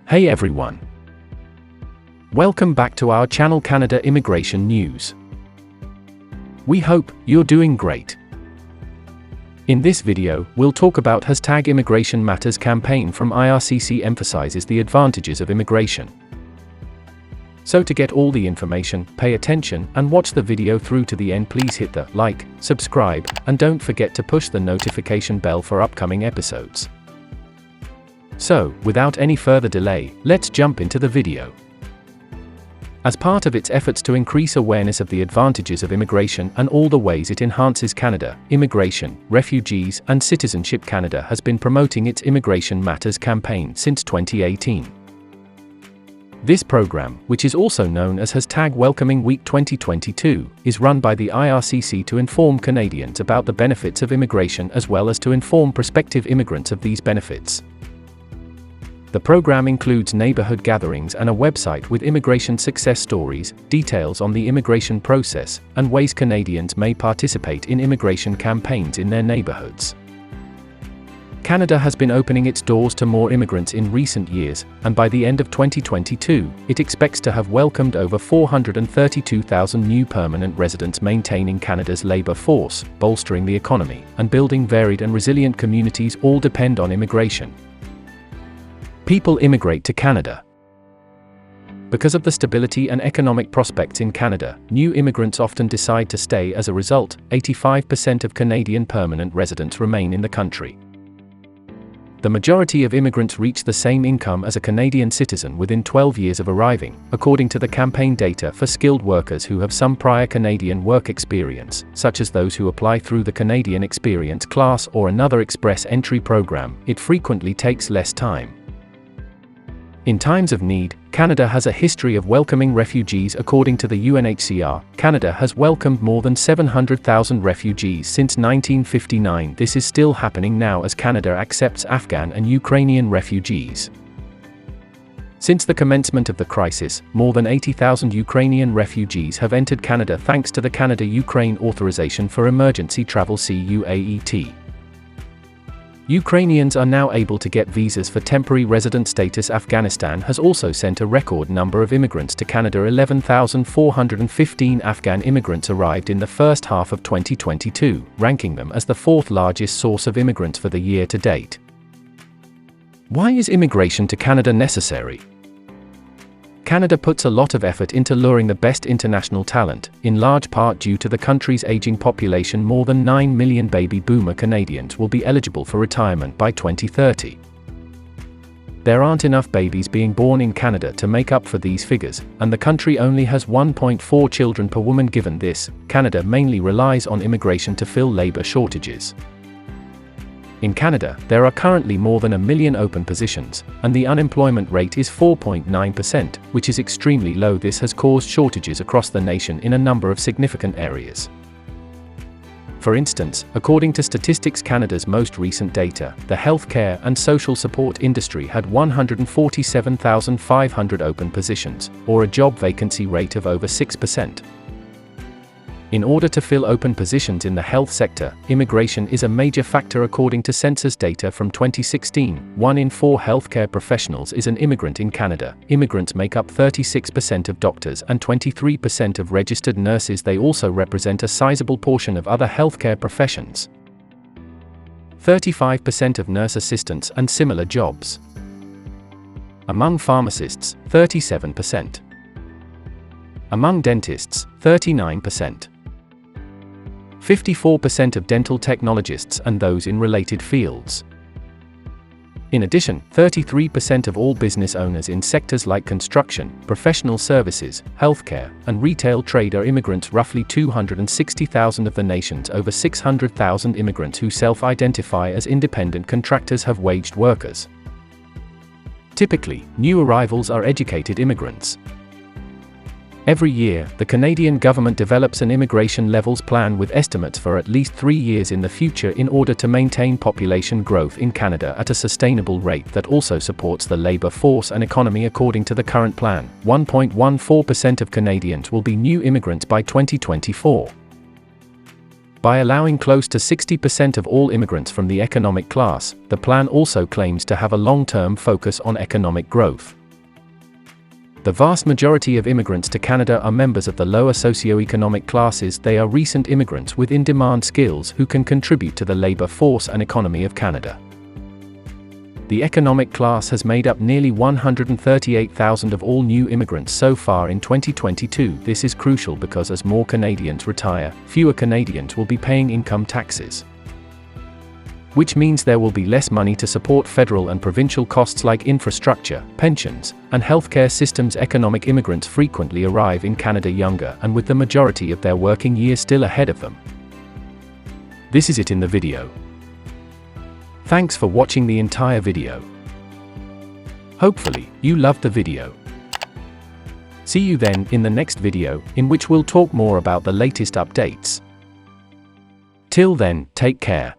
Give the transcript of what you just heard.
Hey everyone! Welcome back to our channel Canada Immigration News. We hope you're doing great. In this video, we'll talk about #Immigration Matters campaign from IRCC emphasizes the advantages of immigration. So to get all the information, pay attention and watch the video through to the end. Please hit the like, subscribe, and don't forget to push the notification bell for upcoming episodes. So, without any further delay, let's jump into the video. As part of its efforts to increase awareness of the advantages of immigration and all the ways it enhances Canada, Immigration, Refugees, and Citizenship Canada has been promoting its Immigration Matters campaign since 2018. This program, which is also known as #Welcoming Week 2022, is run by the IRCC to inform Canadians about the benefits of immigration as well as to inform prospective immigrants of these benefits. The program includes neighborhood gatherings and a website with immigration success stories, details on the immigration process, and ways Canadians may participate in immigration campaigns in their neighborhoods. Canada has been opening its doors to more immigrants in recent years, and by the end of 2022, it expects to have welcomed over 432,000 new permanent residents, maintaining Canada's labor force, bolstering the economy, and building varied and resilient communities all depend on immigration. People immigrate to Canada. Because of the stability and economic prospects in Canada, new immigrants often decide to stay. As a result, 85% of Canadian permanent residents remain in the country. The majority of immigrants reach the same income as a Canadian citizen within 12 years of arriving, according to the campaign data for skilled workers who have some prior Canadian work experience, such as those who apply through the Canadian Experience Class or another express entry program. It frequently takes less time. In times of need, Canada has a history of welcoming refugees. According to the UNHCR, Canada has welcomed more than 700,000 refugees since 1959. This is still happening now as Canada accepts Afghan and Ukrainian refugees. Since the commencement of the crisis, more than 80,000 Ukrainian refugees have entered Canada thanks to the Canada-Ukraine Authorization for Emergency Travel (CUAET). Ukrainians are now able to get visas for temporary resident status. Afghanistan has also sent a record number of immigrants to Canada. 11,415 Afghan immigrants arrived in the first half of 2022, ranking them as the fourth largest source of immigrants for the year to date. Why is immigration to Canada necessary? Canada puts a lot of effort into luring the best international talent, in large part due to the country's aging population. More than 9 million baby boomer Canadians will be eligible for retirement by 2030. There aren't enough babies being born in Canada to make up for these figures, and the country only has 1.4 children per woman. Given this, Canada mainly relies on immigration to fill labor shortages. In Canada, there are currently more than 1 million open positions, and the unemployment rate is 4.9%, which is extremely low. This has caused shortages across the nation in a number of significant areas. For instance, according to Statistics Canada's most recent data, the healthcare and social support industry had 147,500 open positions, or a job vacancy rate of over 6%. In order to fill open positions in the health sector, immigration is a major factor. According to census data from 2016, 1 in 4 healthcare professionals is an immigrant in Canada. Immigrants make up 36% of doctors and 23% of registered nurses. They also represent a sizable portion of other healthcare professions. 35% of nurse assistants and similar jobs. Among pharmacists, 37%. Among dentists, 39%. 54% of dental technologists and those in related fields. In addition, 33% of all business owners in sectors like construction, professional services, healthcare, and retail trade are immigrants. Roughly 260,000 of the nation's over 600,000 immigrants who self-identify as independent contractors have waged workers. Typically, new arrivals are educated immigrants. Every year, the Canadian government develops an immigration levels plan with estimates for at least 3 years in the future in order to maintain population growth in Canada at a sustainable rate that also supports the labor force and economy. According to the current plan, 1.14% of Canadians will be new immigrants by 2024. By allowing close to 60% of all immigrants from the economic class, the plan also claims to have a long-term focus on economic growth. The vast majority of immigrants to Canada are members of the lower socioeconomic classes. They are recent immigrants with in-demand skills who can contribute to the labor force and economy of Canada. The economic class has made up nearly 138,000 of all new immigrants so far in 2022. This is crucial because as more Canadians retire, fewer Canadians will be paying income taxes, which means there will be less money to support federal and provincial costs like infrastructure, pensions, and healthcare systems. Economic immigrants frequently arrive in Canada younger and with the majority of their working years still ahead of them. This is it in the video. Thanks for watching the entire video. Hopefully, you loved the video. See you then in the next video, in which we'll talk more about the latest updates. Till then, take care.